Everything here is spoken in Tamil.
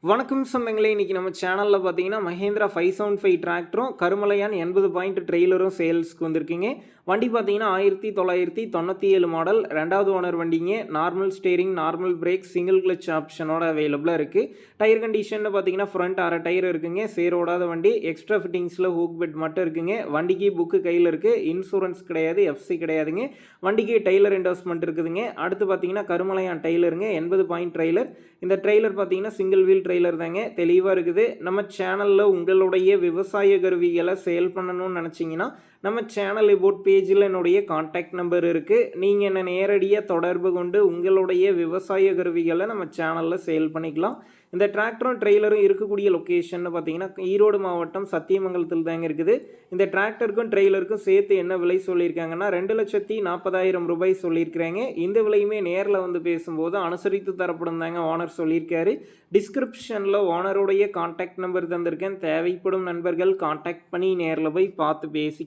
வணக்கம் சொந்தங்களே, இன்றைக்கி நம்ம சேனலில் பார்த்தீங்கன்னா மஹேந்திரா 575 டிராக்டரும் கருமலையான் 80 பாயிண்ட் ட்ரெய்லரும் சேல்ஸ்க்கு வந்திருக்குங்க. வண்டி பார்த்தீங்கன்னா 1997 மாடல், ரெண்டாவது ஓனர் வண்டிங்க. Normal steering, normal brake, single clutch ஆப்ஷனோட அவைலபிளாக இருக்குது. டயர் கண்டிஷன் பார்த்தீங்கன்னா ஃப்ரண்ட் அரை டயர் இருக்குங்க. சேரோடாத வண்டி. எக்ஸ்ட்ரா ஃபிட்டிங்ஸில் ஹூக் பெட் மட்டும் இருக்குங்க. வண்டிக்கு புக்கு கையில் இருக்குது. இன்சூரன்ஸ் கிடையாது, எஃப்சி கிடையாதுங்க. வண்டிக்கு டெய்லர் என்டோஸ்மெண்ட் இருக்குதுங்க. அடுத்து பார்த்தீங்கன்னா கருமலையான் டெய்லருங்க, 80 பாயிண்ட் ட்ரெய்லர். இந்த ட்ரெய்லர் பார்த்தீங்கன்னா சிங்கிள் வீல் ட்ரெய்லர் தாங்க, தெளிவாக இருக்குது. நம்ம சேனலில் உங்களுடைய விவசாய கருவிகளை சேல் பண்ணணும்னு நினச்சிங்கன்னா நம்ம சேனல் இபோட் பேஜில் என்னுடைய கான்டாக்ட் நம்பர் இருக்குது. நீங்கள் என்னை நேரடியாக தொடர்பு கொண்டு உங்களுடைய விவசாய கருவிகளை நம்ம சேனலில் சேல் பண்ணிக்கலாம். இந்த டிராக்டரும் ட்ரெய்லரும் இருக்கக்கூடிய லொக்கேஷன் பார்த்தீங்கன்னா ஈரோடு மாவட்டம் சத்தியமங்கலத்தில் தாங்க இருக்குது. இந்த டிராக்டருக்கும் ட்ரெய்லருக்கும் சேர்த்து என்ன விலை சொல்லியிருக்காங்கன்னா 2,40,000 ரூபாய் சொல்லியிருக்கிறாங்க. இந்த விலையுமே நேரில் வந்து பேசும்போது அனுசரித்து தரப்படும் தாங்க ஓனர் சொல்லியிருக்காரு. டிஸ்கிரிப்ஷனில் ஓனருடைய கான்டாக்ட் நம்பர் தந்திருக்கேன். தேவைப்படும் நண்பர்கள் கான்டாக்ட் பண்ணி நேரில் போய் பார்த்து பேசி